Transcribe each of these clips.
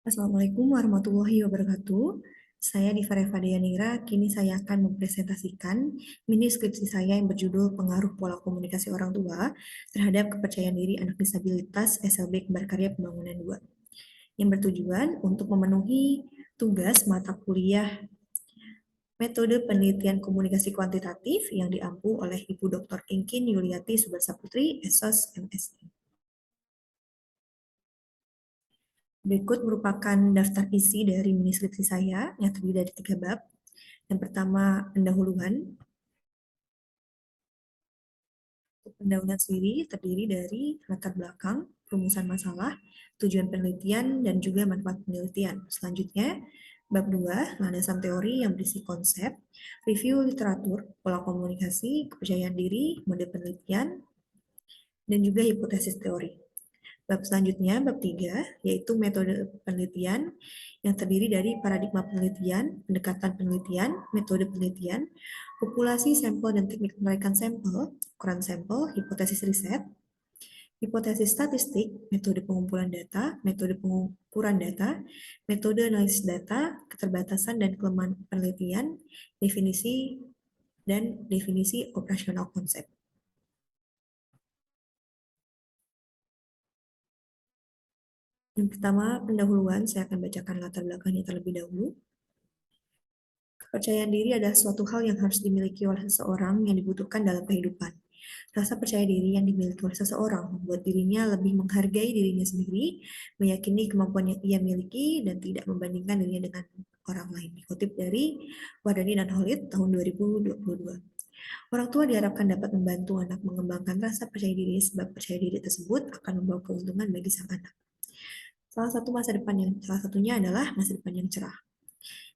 Assalamualaikum warahmatullahi wabarakatuh. Saya Diva Reva Deyanira. Kini saya akan mempresentasikan mini skripsi saya yang berjudul Pengaruh Pola Komunikasi Orang Tua terhadap Kepercayaan Diri Anak Disabilitas SLB Kembar Karya Pembangunan 2, yang bertujuan untuk memenuhi tugas mata kuliah Metode Penelitian Komunikasi Kuantitatif yang diampu oleh Ibu Dr. Ingkin Yuliati Subarsaputri, SOS MSI. Berikut merupakan daftar isi dari mini skripsi saya yang terdiri dari 3 bab. Yang pertama, pendahuluan. Pendahuluan sendiri terdiri dari latar belakang, rumusan masalah, tujuan penelitian, dan juga manfaat penelitian. Selanjutnya, bab 2, landasan teori yang berisi konsep, review literatur, pola komunikasi, kepercayaan diri, mode penelitian, dan juga hipotesis teori. Bab selanjutnya, bab 3, yaitu metode penelitian yang terdiri dari paradigma penelitian, pendekatan penelitian, metode penelitian, populasi sampel dan teknik penarikan sampel, ukuran sampel, hipotesis riset, hipotesis statistik, metode pengumpulan data, metode pengukuran data, metode analisis data, keterbatasan dan kelemahan penelitian, definisi operasional konsep. Yang pertama, pendahuluan, saya akan bacakan latar belakangnya terlebih dahulu. Kepercayaan diri adalah suatu hal yang harus dimiliki oleh seseorang yang dibutuhkan dalam kehidupan. Rasa percaya diri yang dimiliki oleh seseorang membuat dirinya lebih menghargai dirinya sendiri, meyakini kemampuan yang ia miliki, dan tidak membandingkan dirinya dengan orang lain. Dikutip dari Wardani dan Holid tahun 2022. Orang tua diharapkan dapat membantu anak mengembangkan rasa percaya diri sebab percaya diri tersebut akan membawa keuntungan bagi sang anak. Salah satunya adalah masa depan yang cerah.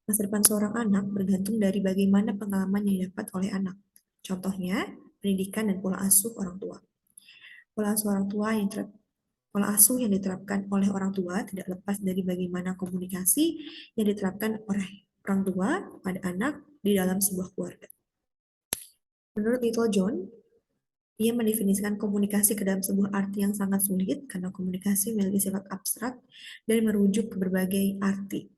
Masa depan seorang anak bergantung dari bagaimana pengalaman yang didapat oleh anak. Contohnya, pendidikan dan pola asuh orang tua. Pola asuh orang tua yang Pola asuh yang diterapkan oleh orang tua tidak lepas dari bagaimana komunikasi yang diterapkan oleh orang tua pada anak di dalam sebuah keluarga. Menurut Little John, ia mendefinisikan komunikasi ke dalam sebuah arti yang sangat sulit karena komunikasi memiliki sifat abstrak dan merujuk ke berbagai arti.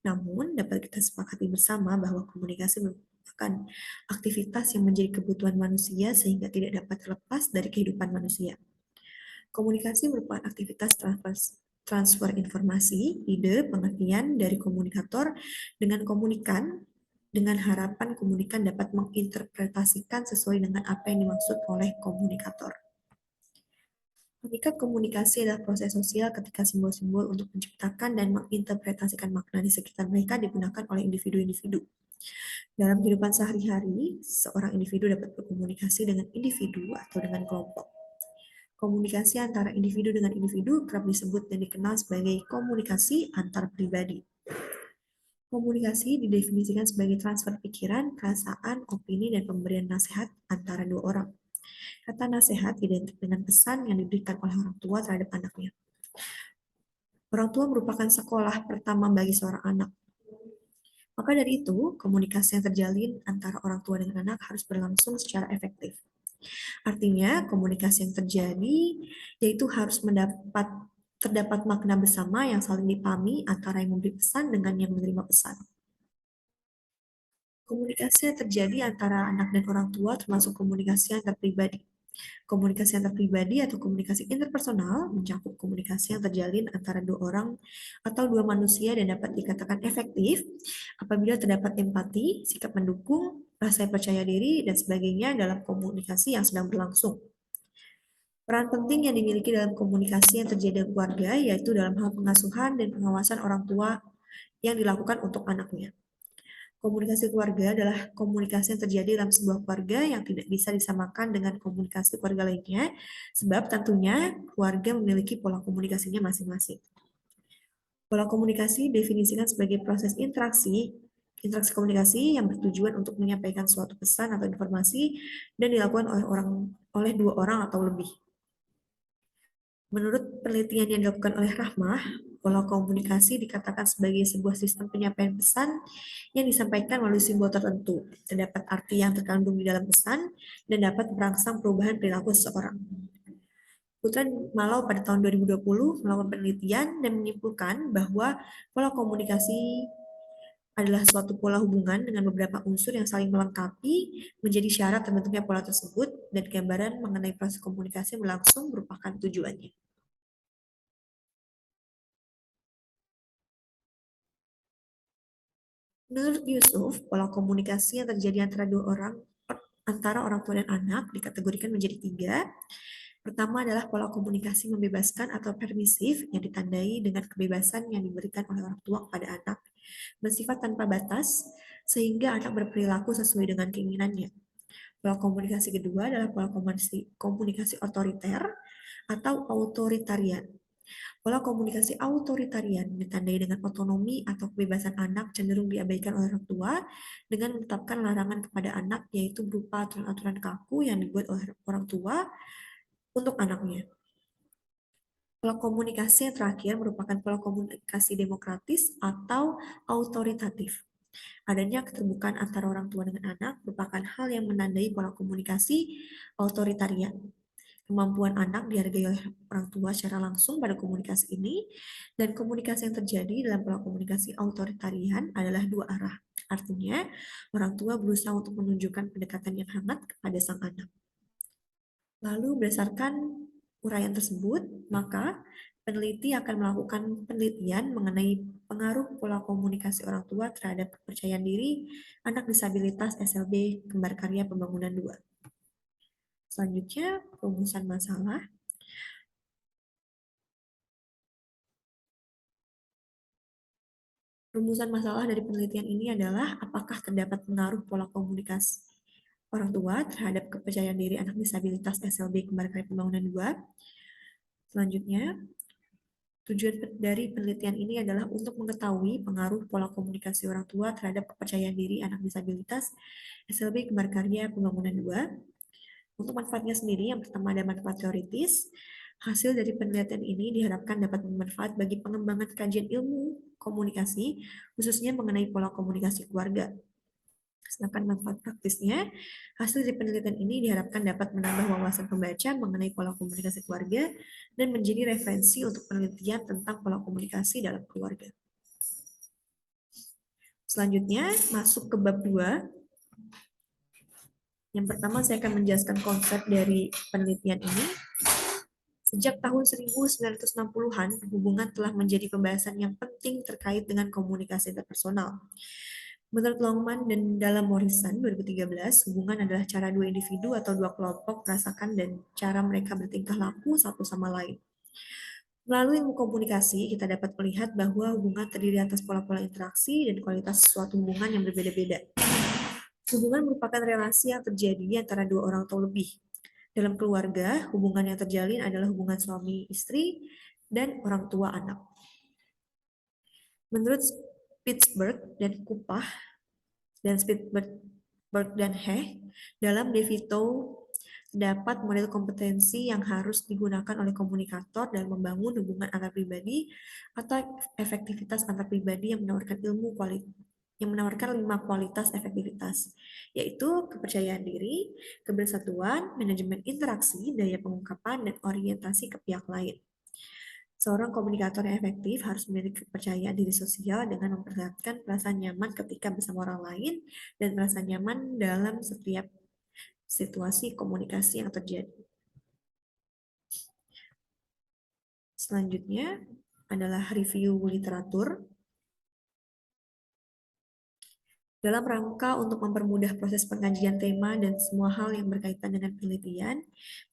Namun, dapat kita sepakati bersama bahwa komunikasi merupakan aktivitas yang menjadi kebutuhan manusia sehingga tidak dapat terlepas dari kehidupan manusia. Komunikasi merupakan aktivitas transfer informasi, ide, pengertian dari komunikator dengan komunikan dengan harapan komunikan dapat menginterpretasikan sesuai dengan apa yang dimaksud oleh komunikator. Hakikat komunikasi adalah proses sosial ketika simbol-simbol untuk menciptakan dan menginterpretasikan makna di sekitar mereka digunakan oleh individu-individu. Dalam kehidupan sehari-hari, seorang individu dapat berkomunikasi dengan individu atau dengan kelompok. Komunikasi antara individu dengan individu kerap disebut dan dikenal sebagai komunikasi antar pribadi. Komunikasi didefinisikan sebagai transfer pikiran, perasaan, opini, dan pemberian nasihat antara dua orang. Kata nasihat identik dengan pesan yang diberikan oleh orang tua terhadap anaknya. Orang tua merupakan sekolah pertama bagi seorang anak. Maka dari itu, komunikasi yang terjalin antara orang tua dengan anak harus berlangsung secara efektif. Artinya, komunikasi yang terjadi yaitu harus terdapat makna bersama yang saling dipahami antara yang memberi pesan dengan yang menerima pesan. Komunikasi yang terjadi antara anak dan orang tua termasuk komunikasi antar pribadi. Komunikasi antar pribadi atau komunikasi interpersonal mencakup komunikasi yang terjalin antara dua orang atau dua manusia dan dapat dikatakan efektif apabila terdapat empati, sikap mendukung, rasa percaya diri, dan sebagainya dalam komunikasi yang sedang berlangsung. Peran penting yang dimiliki dalam komunikasi yang terjadi dalam keluarga yaitu dalam hal pengasuhan dan pengawasan orang tua yang dilakukan untuk anaknya. Komunikasi keluarga adalah komunikasi yang terjadi dalam sebuah keluarga yang tidak bisa disamakan dengan komunikasi keluarga lainnya, sebab tentunya keluarga memiliki pola komunikasinya masing-masing. Pola komunikasi definisikan sebagai proses interaksi komunikasi yang bertujuan untuk menyampaikan suatu pesan atau informasi dan dilakukan oleh dua orang atau lebih. Menurut penelitian yang dilakukan oleh Rahmah, pola komunikasi dikatakan sebagai sebuah sistem penyampaian pesan yang disampaikan melalui simbol tertentu. Terdapat arti yang terkandung di dalam pesan dan dapat merangsang perubahan perilaku seseorang. Putra Malau pada tahun 2020 melakukan penelitian dan menyimpulkan bahwa pola komunikasi adalah suatu pola hubungan dengan beberapa unsur yang saling melengkapi menjadi syarat terbentuknya pola tersebut dan gambaran mengenai proses komunikasi yang berlangsung merupakan tujuannya. Menurut Yusuf, pola komunikasi yang terjadi antara orang tua dan anak dikategorikan menjadi tiga. Pertama adalah pola komunikasi membebaskan atau permisif yang ditandai dengan kebebasan yang diberikan oleh orang tua kepada anak, bersifat tanpa batas, sehingga anak berperilaku sesuai dengan keinginannya. Pola komunikasi kedua adalah pola komunikasi otoriter atau autoritarian. Pola komunikasi autoritarian ditandai dengan otonomi atau kebebasan anak cenderung diabaikan oleh orang tua dengan menetapkan larangan kepada anak, yaitu berupa aturan-aturan kaku yang dibuat oleh orang tua untuk anaknya. Pola komunikasi yang terakhir merupakan pola komunikasi demokratis atau autoritatif. Adanya keterbukaan antara orang tua dengan anak merupakan hal yang menandai pola komunikasi autoritarian. Kemampuan anak dihargai oleh orang tua secara langsung pada komunikasi ini, dan komunikasi yang terjadi dalam pola komunikasi autoritarian adalah dua arah. Artinya, orang tua berusaha untuk menunjukkan pendekatan yang hangat kepada sang anak. Lalu berdasarkan uraian tersebut, maka peneliti akan melakukan penelitian mengenai pengaruh pola komunikasi orang tua terhadap kepercayaan diri anak disabilitas SLB Kembar Karya Pembangunan 2. Selanjutnya, rumusan masalah. Rumusan masalah dari penelitian ini adalah apakah terdapat pengaruh pola komunikasi orang tua terhadap kepercayaan diri anak disabilitas SLB Kembar Karya Pembangunan 2. Selanjutnya, tujuan dari penelitian ini adalah untuk mengetahui pengaruh pola komunikasi orang tua terhadap kepercayaan diri anak disabilitas SLB Kembar Karya Pembangunan 2. Untuk manfaatnya sendiri, yang pertama ada manfaat teoritis. Hasil dari penelitian ini diharapkan dapat bermanfaat bagi pengembangan kajian ilmu komunikasi, khususnya mengenai pola komunikasi keluarga. Sedangkan manfaat praktisnya, hasil dari penelitian ini diharapkan dapat menambah wawasan pembaca mengenai pola komunikasi keluarga dan menjadi referensi untuk penelitian tentang pola komunikasi dalam keluarga. Selanjutnya, masuk ke bab 2. Yang pertama, saya akan menjelaskan konsep dari penelitian ini. Sejak tahun 1960-an, hubungan telah menjadi pembahasan yang penting terkait dengan komunikasi interpersonal. Menurut Longman dan dalam Morrison 2013, hubungan adalah cara dua individu atau dua kelompok merasakan dan cara mereka bertingkah laku satu sama lain. Melalui ilmu komunikasi, kita dapat melihat bahwa hubungan terdiri atas pola-pola interaksi dan kualitas suatu hubungan yang berbeda-beda. Hubungan merupakan relasi yang terjadi antara dua orang atau lebih. Dalam keluarga, hubungan yang terjalin adalah hubungan suami istri dan orang tua anak. Menurut Pittsburgh dan Kupah dan Pittsburgh dan Hecht, dalam DeVito terdapat model kompetensi yang harus digunakan oleh komunikator dalam membangun hubungan antar pribadi atau efektivitas antar pribadi yang menawarkan yang menawarkan 5 kualitas efektivitas, yaitu kepercayaan diri, kebersatuan, manajemen interaksi, daya pengungkapan, dan orientasi ke pihak lain. Seorang komunikator yang efektif harus memiliki kepercayaan diri sosial dengan memperlihatkan perasaan nyaman ketika bersama orang lain dan merasa nyaman dalam setiap situasi komunikasi yang terjadi. Selanjutnya adalah review literatur. Dalam rangka untuk mempermudah proses pengkajian tema dan semua hal yang berkaitan dengan penelitian,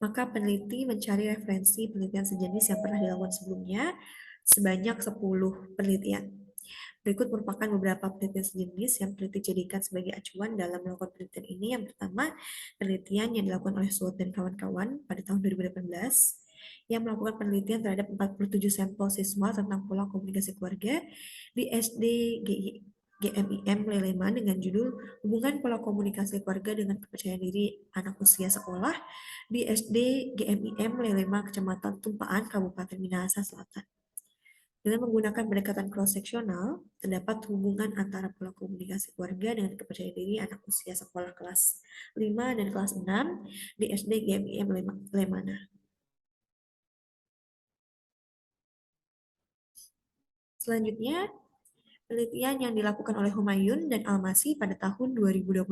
maka peneliti mencari referensi penelitian sejenis yang pernah dilakukan sebelumnya sebanyak 10 penelitian. Berikut merupakan beberapa penelitian sejenis yang peneliti jadikan sebagai acuan dalam melakukan penelitian ini. Yang pertama, penelitian yang dilakukan oleh Swot dan kawan-kawan pada tahun 2018 yang melakukan penelitian terhadap 47 sampel siswa tentang pola komunikasi keluarga di SD GMIM Lelema dengan judul Hubungan Pola Komunikasi Keluarga dengan Kepercayaan Diri Anak Usia Sekolah di SD GMIM Lelema, Kecamatan Tumpaan, Kabupaten Minahasa Selatan. Dengan menggunakan pendekatan cross-seksional, terdapat hubungan antara pola komunikasi keluarga dengan kepercayaan diri anak usia sekolah kelas 5 dan kelas 6 di SD GMIM Lemana. Selanjutnya, penelitian yang dilakukan oleh Humayun dan Almasi pada tahun 2021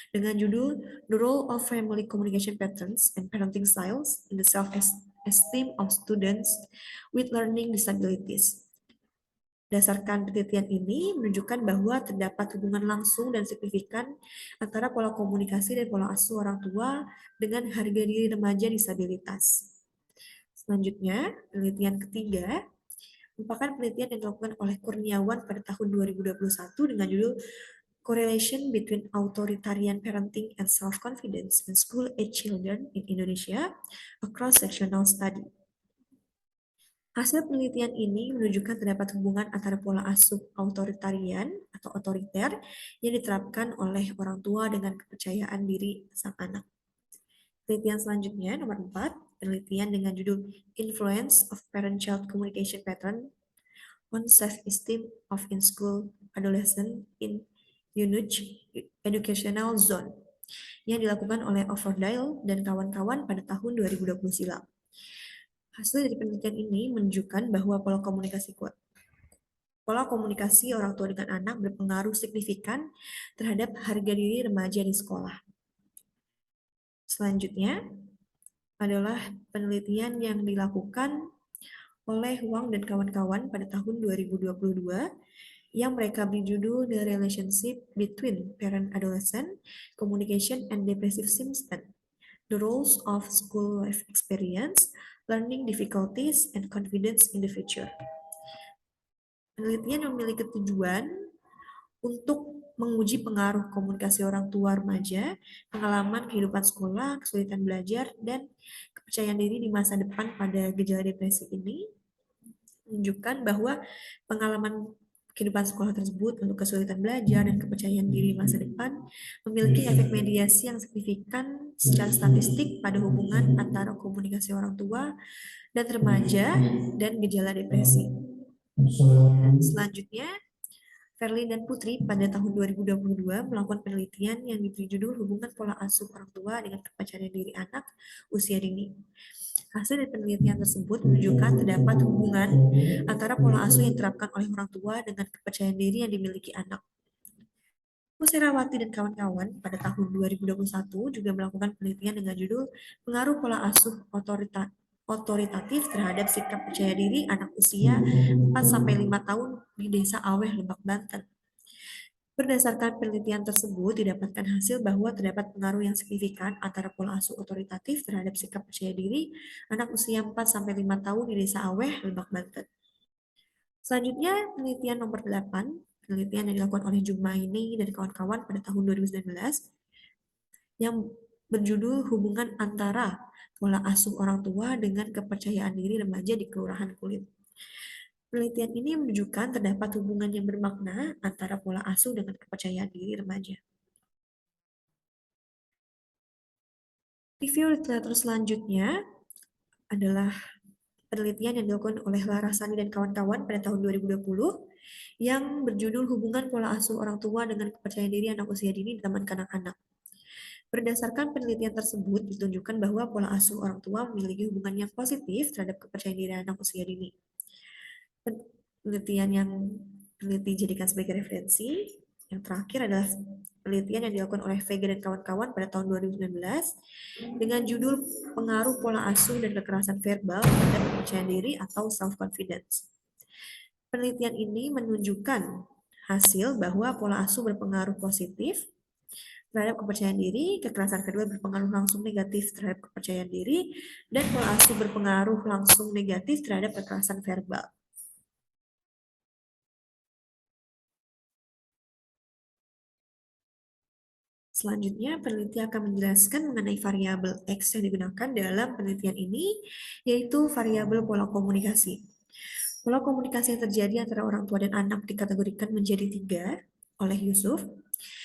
dengan judul The Role of Family Communication Patterns and Parenting Styles in the Self-Esteem of Students with Learning Disabilities. Berdasarkan penelitian ini menunjukkan bahwa terdapat hubungan langsung dan signifikan antara pola komunikasi dan pola asuh orang tua dengan harga diri remaja disabilitas. Selanjutnya, penelitian ketiga merupakan penelitian yang dilakukan oleh Kurniawan pada tahun 2021 dengan judul Correlation Between Authoritarian Parenting and Self-Confidence in School-Age Children in Indonesia, a Cross-Sectional Study. Hasil penelitian ini menunjukkan terdapat hubungan antara pola asuh authoritarian atau otoriter yang diterapkan oleh orang tua dengan kepercayaan diri sang anak. Penelitian selanjutnya, nomor 4, penelitian dengan judul Influence of Parent-Child Communication Pattern on Self-Esteem of In-School Adolescent in UNUJ Educational Zone yang dilakukan oleh Overdale dan kawan-kawan pada tahun 2020 silam. Hasil dari penelitian ini menunjukkan bahwa pola komunikasi orang tua dengan anak berpengaruh signifikan terhadap harga diri remaja di sekolah. Selanjutnya adalah penelitian yang dilakukan oleh Huang dan kawan-kawan pada tahun 2022 yang mereka beri judul The Relationship Between Parent-Adolescent Communication and Depressive Symptoms, The Roles of School Life Experience, Learning Difficulties, and Confidence in the Future. Penelitian memiliki tujuan untuk menguji pengaruh komunikasi orang tua remaja, pengalaman kehidupan sekolah, kesulitan belajar, dan kepercayaan diri di masa depan pada gejala depresi ini menunjukkan bahwa pengalaman kehidupan sekolah tersebut untuk kesulitan belajar dan kepercayaan diri masa depan memiliki efek mediasi yang signifikan secara statistik pada hubungan antara komunikasi orang tua dan remaja dan gejala depresi. Selanjutnya, Verlin dan Putri pada tahun 2022 melakukan penelitian yang diberi judul Hubungan Pola Asuh Orang Tua dengan Kepercayaan Diri Anak Usia Dini. Hasil dari penelitian tersebut menunjukkan terdapat hubungan antara pola asuh yang diterapkan oleh orang tua dengan kepercayaan diri yang dimiliki anak. Serawati dan kawan-kawan pada tahun 2021 juga melakukan penelitian dengan judul Pengaruh Pola Asuh Otoritatif terhadap sikap percaya diri anak usia 4-5 tahun di Desa Aweh, Lebak, Banten. Berdasarkan penelitian tersebut, didapatkan hasil bahwa terdapat pengaruh yang signifikan antara pola asuh otoritatif terhadap sikap percaya diri anak usia 4-5 tahun di Desa Aweh, Lebak, Banten. Selanjutnya, penelitian nomor 8, penelitian yang dilakukan oleh Jumaini dan kawan-kawan pada tahun 2019, yang berjudul Hubungan Antara Pola Asuh Orang Tua dengan Kepercayaan Diri Remaja di Kelurahan Kulit. Penelitian ini menunjukkan terdapat hubungan yang bermakna antara pola asuh dengan kepercayaan diri remaja. Review literatur selanjutnya adalah penelitian yang dilakukan oleh Larasani dan kawan-kawan pada tahun 2020 yang berjudul Hubungan Pola Asuh Orang Tua dengan Kepercayaan Diri Anak Usia Dini di Taman Kanak-kanak. Berdasarkan penelitian tersebut, ditunjukkan bahwa pola asuh orang tua memiliki hubungan yang positif terhadap kepercayaan diri anak usia dini. Penelitian yang peneliti jadikan sebagai referensi. Yang terakhir adalah penelitian yang dilakukan oleh Vega dan kawan-kawan pada tahun 2019 dengan judul Pengaruh Pola Asuh dan Kekerasan Verbal terhadap Kepercayaan Diri atau Self-Confidence. Penelitian ini menunjukkan hasil bahwa pola asuh berpengaruh positif terhadap kepercayaan diri, kekerasan verbal berpengaruh langsung negatif terhadap kepercayaan diri, dan pola asuh berpengaruh langsung negatif terhadap kekerasan verbal. Selanjutnya, peneliti akan menjelaskan mengenai variabel X yang digunakan dalam penelitian ini, yaitu variabel pola komunikasi. Pola komunikasi yang terjadi antara orang tua dan anak dikategorikan menjadi 3 oleh Yusuf.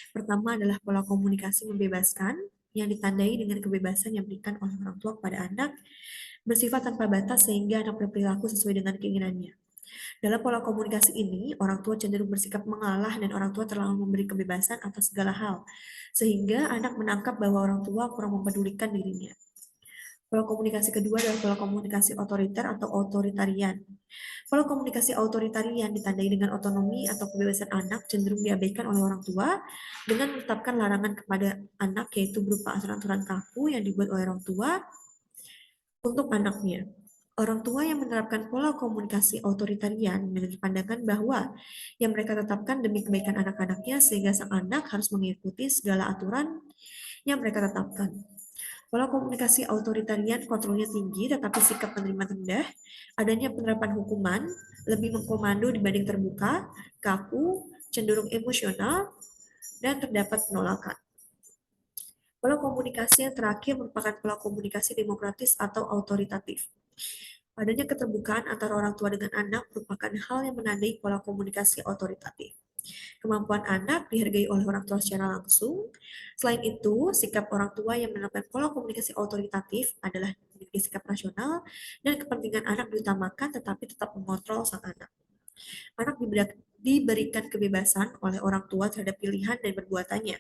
Pertama adalah pola komunikasi membebaskan, yang ditandai dengan kebebasan yang diberikan oleh orang tua kepada anak, bersifat tanpa batas sehingga anak berperilaku sesuai dengan keinginannya. Dalam pola komunikasi ini, orang tua cenderung bersikap mengalah dan orang tua terlalu memberi kebebasan atas segala hal, sehingga anak menangkap bahwa orang tua kurang mempedulikan dirinya. Pola komunikasi kedua adalah pola komunikasi otoriter atau otoritarian. Pola komunikasi otoritarian ditandai dengan otonomi atau kebebasan anak cenderung diabaikan oleh orang tua dengan menetapkan larangan kepada anak yaitu berupa aturan-aturan kaku yang dibuat oleh orang tua untuk anaknya. Orang tua yang menerapkan pola komunikasi otoritarian memiliki pandangan bahwa yang mereka tetapkan demi kebaikan anak-anaknya sehingga sang anak harus mengikuti segala aturan yang mereka tetapkan. Pola komunikasi otoritarian kontrolnya tinggi tetapi sikap penerima rendah, adanya penerapan hukuman, lebih mengkomando dibanding terbuka, kaku, cenderung emosional, dan terdapat penolakan. Pola komunikasi yang terakhir merupakan pola komunikasi demokratis atau autoritatif. Adanya keterbukaan antara orang tua dengan anak merupakan hal yang menandai pola komunikasi otoritatif. Kemampuan anak dihargai oleh orang tua secara langsung. Selain itu, sikap orang tua yang menerapkan pola komunikasi otoritatif adalah memiliki sikap rasional dan kepentingan anak diutamakan tetapi tetap mengontrol sang anak. Anak diberikan kebebasan oleh orang tua terhadap pilihan dan perbuatannya.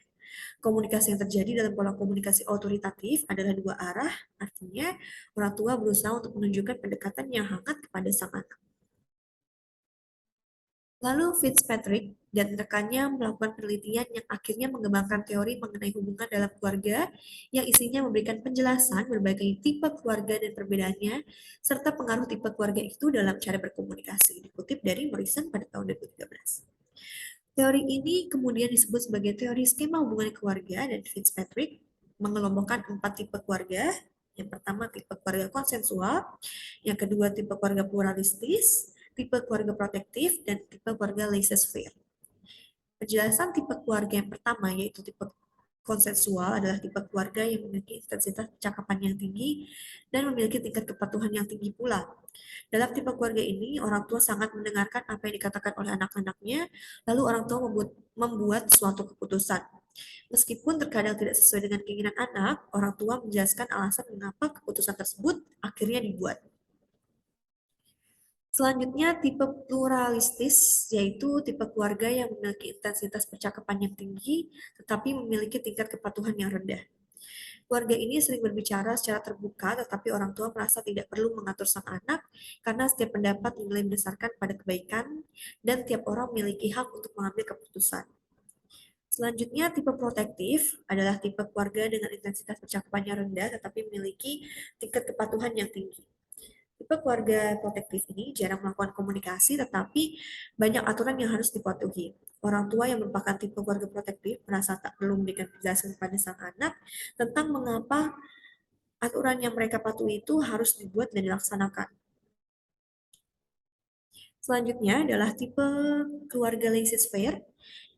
Komunikasi yang terjadi dalam pola komunikasi otoritatif adalah dua arah, artinya orang tua berusaha untuk menunjukkan pendekatan yang hangat kepada sang anak. Lalu Fitzpatrick dan rekannya melakukan penelitian yang akhirnya mengembangkan teori mengenai hubungan dalam keluarga yang isinya memberikan penjelasan berbagai tipe keluarga dan perbedaannya, serta pengaruh tipe keluarga itu dalam cara berkomunikasi, dikutip dari Morrison pada tahun 2013. Teori ini kemudian disebut sebagai teori skema hubungan keluarga dan Fitzpatrick mengelompokkan 4 tipe keluarga. Yang pertama tipe keluarga konsensual, yang kedua tipe keluarga pluralistis, tipe keluarga protektif, dan tipe keluarga laissez-faire. Penjelasan tipe keluarga yang pertama yaitu tipe konsensual adalah tipe keluarga yang memiliki intensitas percakapan yang tinggi dan memiliki tingkat kepatuhan yang tinggi pula. Dalam tipe keluarga ini, orang tua sangat mendengarkan apa yang dikatakan oleh anak-anaknya, lalu orang tua membuat suatu keputusan. Meskipun terkadang tidak sesuai dengan keinginan anak, orang tua menjelaskan alasan mengapa keputusan tersebut akhirnya dibuat. Selanjutnya, tipe pluralistis, yaitu tipe keluarga yang memiliki intensitas percakapan yang tinggi, tetapi memiliki tingkat kepatuhan yang rendah. Keluarga ini sering berbicara secara terbuka, tetapi orang tua merasa tidak perlu mengatur sang anak karena setiap pendapat dinilai berdasarkan pada kebaikan dan tiap orang memiliki hak untuk mengambil keputusan. Selanjutnya, tipe protektif adalah tipe keluarga dengan intensitas percakapan yang rendah tetapi memiliki tingkat kepatuhan yang tinggi. Tipe keluarga protektif ini jarang melakukan komunikasi tetapi banyak aturan yang harus dipatuhi. Orang tua yang merupakan tipe keluarga protektif merasa tak perlu memberikan penjelasan kepada sang anak tentang mengapa aturan yang mereka patuhi itu harus dibuat dan dilaksanakan. Selanjutnya adalah tipe keluarga laissez-faire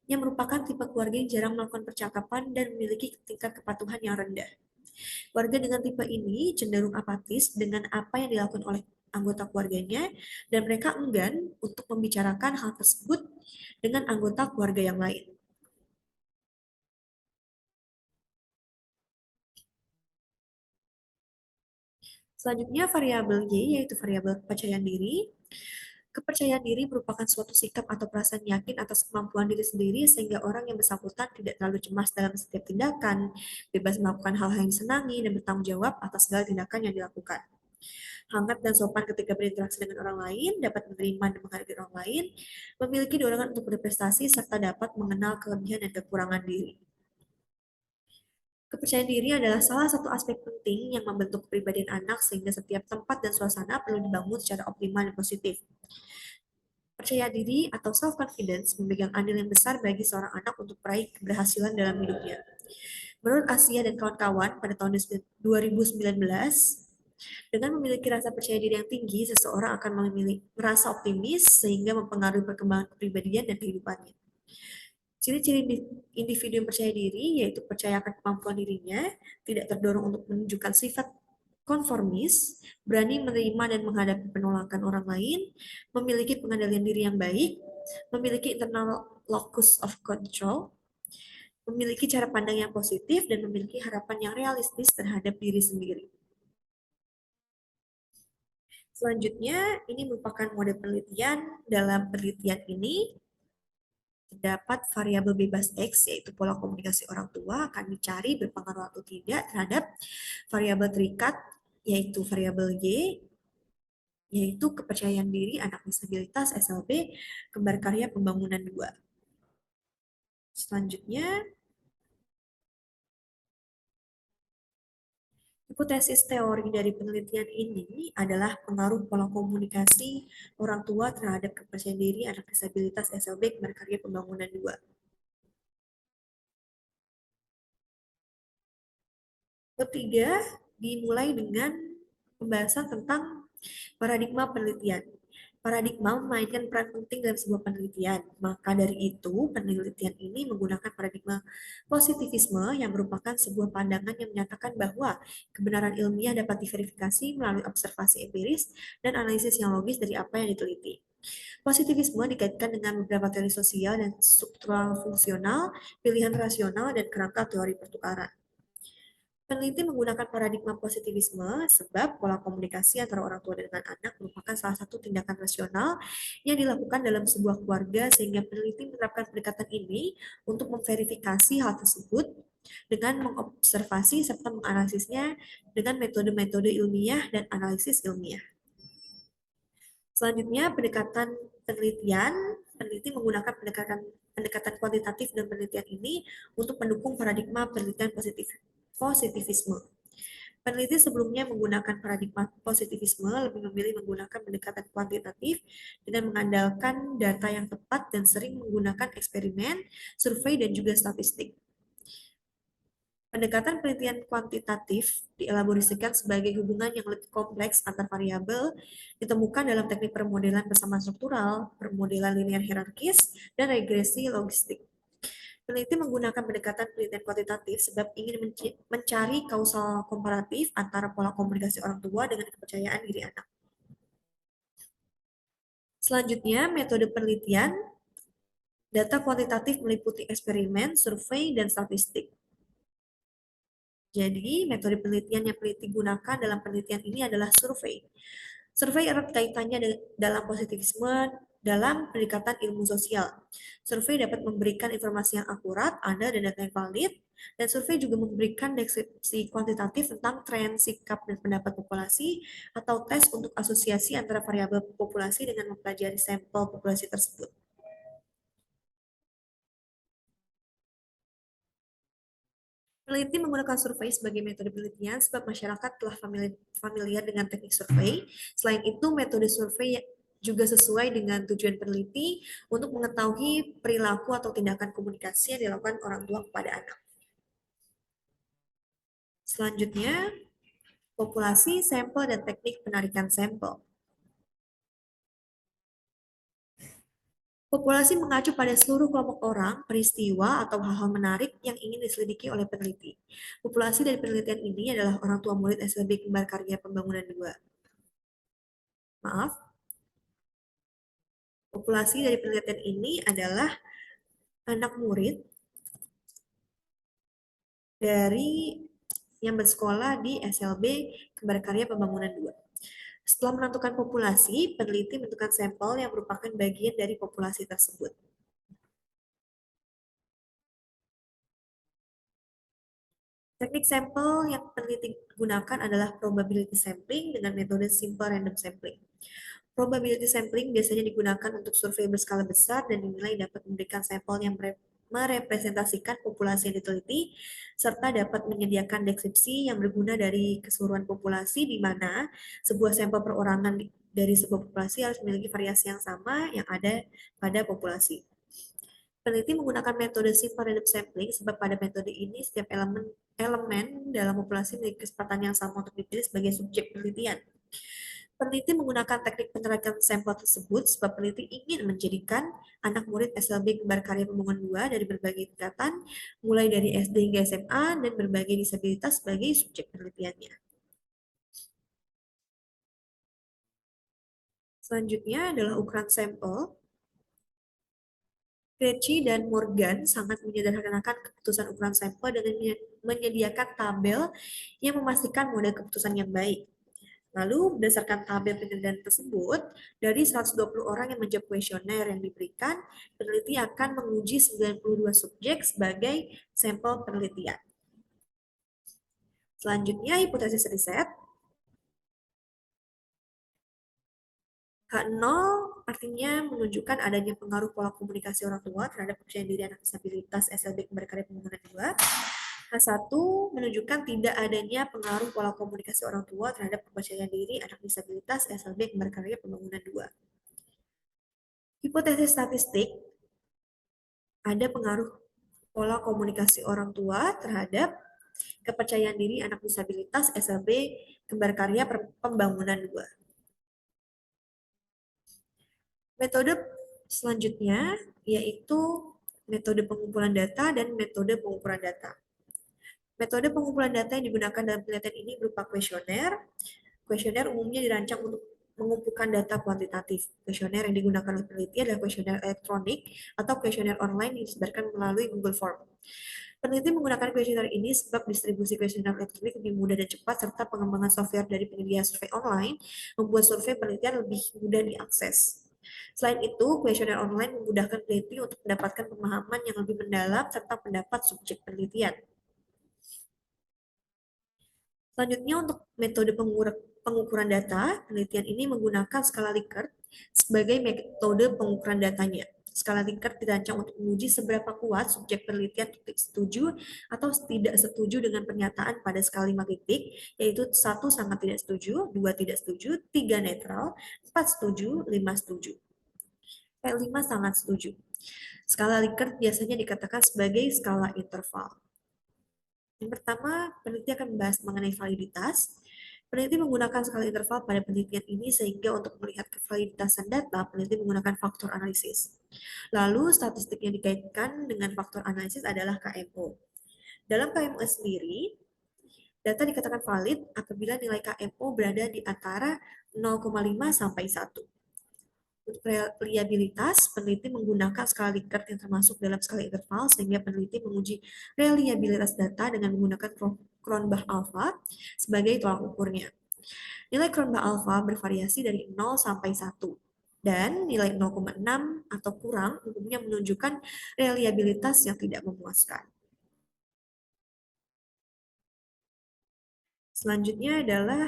yang merupakan tipe keluarga yang jarang melakukan percakapan dan memiliki tingkat kepatuhan yang rendah. Keluarga dengan tipe ini cenderung apatis dengan apa yang dilakukan oleh anggota keluarganya dan mereka enggan untuk membicarakan hal tersebut dengan anggota keluarga yang lain. Selanjutnya variabel Y yaitu variabel kepercayaan diri. Kepercayaan diri merupakan suatu sikap atau perasaan yakin atas kemampuan diri sendiri sehingga orang yang bersangkutan tidak terlalu cemas dalam setiap tindakan, bebas melakukan hal-hal yang disenangi, dan bertanggung jawab atas segala tindakan yang dilakukan. Hangat dan sopan ketika berinteraksi dengan orang lain, dapat menerima dan menghargai orang lain, memiliki dorongan untuk berprestasi, serta dapat mengenal kelebihan dan kekurangan diri. Kepercayaan diri adalah salah satu aspek penting yang membentuk kepribadian anak sehingga setiap tempat dan suasana perlu dibangun secara optimal dan positif. Percaya diri atau self-confidence memegang andil yang besar bagi seorang anak untuk meraih keberhasilan dalam hidupnya. Menurut Asia dan kawan-kawan pada tahun 2019, dengan memiliki rasa percaya diri yang tinggi, seseorang akan merasa optimis sehingga mempengaruhi perkembangan kepribadian dan kehidupannya. Ciri-ciri individu yang percaya diri yaitu percaya akan kemampuan dirinya, tidak terdorong untuk menunjukkan sifat konformis, berani menerima dan menghadapi penolakan orang lain, memiliki pengendalian diri yang baik, memiliki internal locus of control, memiliki cara pandang yang positif, dan memiliki harapan yang realistis terhadap diri sendiri. Selanjutnya, ini merupakan model penelitian. Dalam penelitian ini, terdapat variabel bebas X, yaitu pola komunikasi orang tua, akan dicari berpengaruh atau tidak terhadap variabel terikat, yaitu variabel Y, yaitu kepercayaan diri anak disabilitas SLB Kembar Karya Pembangunan 2. Selanjutnya, hipotesis teori dari penelitian ini adalah pengaruh pola komunikasi orang tua terhadap kepercayaan diri anak disabilitas SLB Kembar Karya Pembangunan 2. Ketiga, dimulai dengan pembahasan tentang paradigma penelitian. Paradigma memainkan peran penting dalam sebuah penelitian. Maka dari itu, penelitian ini menggunakan paradigma positivisme yang merupakan sebuah pandangan yang menyatakan bahwa kebenaran ilmiah dapat diverifikasi melalui observasi empiris dan analisis yang logis dari apa yang diteliti. Positivisme dikaitkan dengan beberapa teori sosial dan struktural fungsional, pilihan rasional, dan kerangka teori pertukaran. Peneliti menggunakan paradigma positivisme sebab pola komunikasi antara orang tua dengan anak merupakan salah satu tindakan rasional yang dilakukan dalam sebuah keluarga sehingga peneliti menerapkan pendekatan ini untuk memverifikasi hal tersebut dengan mengobservasi serta menganalisisnya dengan metode-metode ilmiah dan analisis ilmiah. Selanjutnya, pendekatan penelitian. Peneliti menggunakan pendekatan kuantitatif dan penelitian ini untuk mendukung paradigma penelitian positivisme. Peneliti sebelumnya menggunakan paradigma positivisme lebih memilih menggunakan pendekatan kuantitatif dengan mengandalkan data yang tepat dan sering menggunakan eksperimen, survei, dan juga statistik. Pendekatan penelitian kuantitatif dielaborasikan sebagai hubungan yang lebih kompleks antar variabel ditemukan dalam teknik permodelan persamaan struktural, permodelan linear hierarkis, dan regresi logistik. Peneliti menggunakan pendekatan penelitian kuantitatif sebab ingin mencari kausal komparatif antara pola komunikasi orang tua dengan kepercayaan diri anak. Selanjutnya, metode penelitian. Data kuantitatif meliputi eksperimen, survei, dan statistik. Jadi, metode penelitian yang peneliti gunakan dalam penelitian ini adalah survei. Survei erat kaitannya dalam positivisme dalam pendekatan ilmu sosial. Survei dapat memberikan informasi yang akurat, ada dan data yang valid, dan survei juga memberikan deskripsi kuantitatif tentang tren, sikap, dan pendapat populasi atau tes untuk asosiasi antara variabel populasi dengan mempelajari sampel populasi tersebut. Peneliti menggunakan survei sebagai metode penelitian sebab masyarakat telah familiar dengan teknik survei. Selain itu, metode survei juga sesuai dengan tujuan peneliti untuk mengetahui perilaku atau tindakan komunikasi yang dilakukan orang tua kepada anak. Selanjutnya, populasi, sampel, dan teknik penarikan sampel. Populasi mengacu pada seluruh kelompok orang, peristiwa, atau hal-hal menarik yang ingin diselidiki oleh peneliti. Populasi dari penelitian ini adalah orang tua murid SLB Kembar Karya Pembangunan 2. Maaf, populasi dari penelitian ini adalah anak murid dari yang bersekolah di SLB Kembar Karya Pembangunan 2. Setelah menentukan populasi, peneliti menentukan sampel yang merupakan bagian dari populasi tersebut. Teknik sampel yang peneliti gunakan adalah probability sampling dengan metode simple random sampling. Probability sampling biasanya digunakan untuk survei berskala besar dan dinilai dapat memberikan sampel yang merepresentasikan populasi yang diteliti, serta dapat menyediakan deskripsi yang berguna dari keseluruhan populasi di mana sebuah sampel perorangan dari sebuah populasi harus memiliki variasi yang sama yang ada pada populasi. Peneliti menggunakan metode simple random sampling sebab pada metode ini setiap elemen dalam populasi memiliki kesempatan yang sama untuk dipilih sebagai subjek penelitian. Peneliti menggunakan teknik penerakan sampel tersebut sebab peneliti ingin menjadikan anak murid SLB Kembar Karya Pembangunan 2 dari berbagai tingkatan, mulai dari SD hingga SMA, dan berbagai disabilitas sebagai subjek penelitiannya. Selanjutnya adalah ukuran sampel. Krejci dan Morgan sangat menyederhanakan keputusan ukuran sampel dengan menyediakan tabel yang memastikan model keputusan yang baik. Lalu, berdasarkan tabel penilaian tersebut, dari 120 orang yang menjawab kuesioner yang diberikan, peneliti akan menguji 92 subjek sebagai sampel penelitian. Selanjutnya, hipotesis riset. K0 artinya menunjukkan adanya pengaruh pola komunikasi orang tua terhadap kepercayaan diri anak disabilitas SLB berkarya pembangunan 2. H1 menunjukkan tidak adanya pengaruh pola komunikasi orang tua terhadap kepercayaan diri anak disabilitas SLB berkarya pembangunan 2. Hipotesis statistik, ada pengaruh pola komunikasi orang tua terhadap kepercayaan diri anak disabilitas SLB Kembar Karya Pembangunan 2. Metode selanjutnya yaitu metode pengumpulan data dan metode pengukuran data. Metode pengumpulan data yang digunakan dalam penelitian ini berupa kuesioner. Kuesioner umumnya dirancang untuk mengumpulkan data kuantitatif. Kuesioner yang digunakan oleh peneliti adalah kuesioner elektronik atau kuesioner online yang disebarkan melalui Google Form. Peneliti menggunakan kuesioner ini sebab distribusi kuesioner elektronik lebih mudah dan cepat, serta pengembangan software dari penyedia survei online membuat survei penelitian lebih mudah diakses. Selain itu, kuesioner online memudahkan peneliti untuk mendapatkan pemahaman yang lebih mendalam serta pendapat subjek penelitian. Selanjutnya, untuk metode pengukuran data, penelitian ini menggunakan skala Likert sebagai metode pengukuran datanya. Skala Likert dirancang untuk menguji seberapa kuat subjek penelitian untuk setuju atau tidak setuju dengan pernyataan pada skala 5 titik, yaitu 1 sangat tidak setuju, 2 tidak setuju, 3 netral, 4 setuju, 5 setuju. 5 sangat setuju. Skala Likert biasanya dikatakan sebagai skala interval. Yang pertama, peneliti akan membahas mengenai validitas. Peneliti menggunakan skala interval pada penelitian ini sehingga untuk melihat kevaliditasan data, peneliti menggunakan faktor analisis. Lalu, statistik yang dikaitkan dengan faktor analisis adalah KMO. Dalam KMO sendiri, data dikatakan valid apabila nilai KMO berada di antara 0,5 sampai 1. Untuk reliabilitas, peneliti menggunakan skala Likert yang termasuk dalam skala interval, sehingga peneliti menguji reliabilitas data dengan menggunakan Cronbach alpha sebagai tolak ukurnya. Nilai Cronbach alpha bervariasi dari 0 sampai 1, dan nilai 0,6 atau kurang umumnya menunjukkan reliabilitas yang tidak memuaskan. Selanjutnya adalah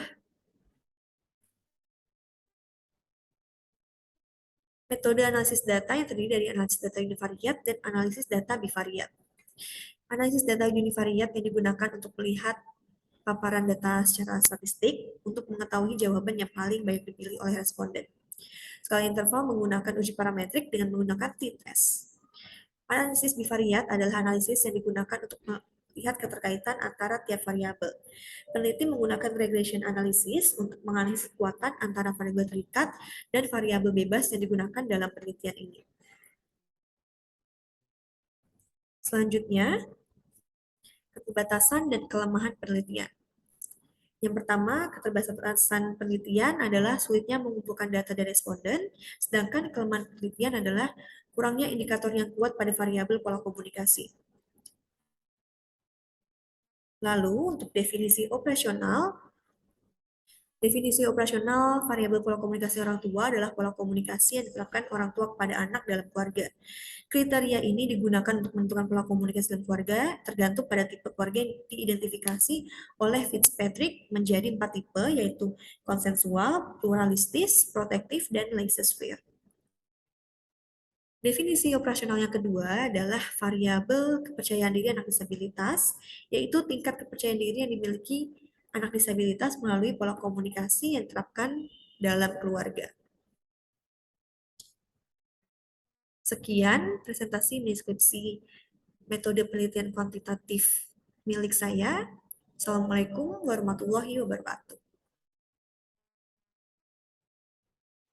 metode analisis data yang terdiri dari analisis data univariat dan analisis data bivariat. Analisis data univariat yang digunakan untuk melihat paparan data secara statistik untuk mengetahui jawaban yang paling baik dipilih oleh responden. Skala interval menggunakan uji parametrik dengan menggunakan t-test. Analisis bivariat adalah analisis yang digunakan untuk melihat keterkaitan antara tiap variabel. Peneliti menggunakan regression analysis untuk menganalisis kekuatan antara variabel terikat dan variabel bebas yang digunakan dalam penelitian ini. Selanjutnya, keterbatasan dan kelemahan penelitian. Yang pertama, keterbatasan penelitian adalah sulitnya mengumpulkan data dari responden, sedangkan kelemahan penelitian adalah kurangnya indikator yang kuat pada variabel pola komunikasi. Lalu, untuk definisi operasional variabel pola komunikasi orang tua adalah pola komunikasi yang diterapkan orang tua kepada anak dalam keluarga. Kriteria ini digunakan untuk menentukan pola komunikasi dalam keluarga tergantung pada tipe keluarga yang diidentifikasi oleh Fitzpatrick menjadi 4 tipe, yaitu konsensual, pluralistis, protektif, dan laissez-faire. Definisi operasional yang kedua adalah variabel kepercayaan diri anak disabilitas, yaitu tingkat kepercayaan diri yang dimiliki anak disabilitas melalui pola komunikasi yang diterapkan dalam keluarga. Sekian presentasi deskripsi metode penelitian kuantitatif milik saya. Assalamualaikum warahmatullahi wabarakatuh.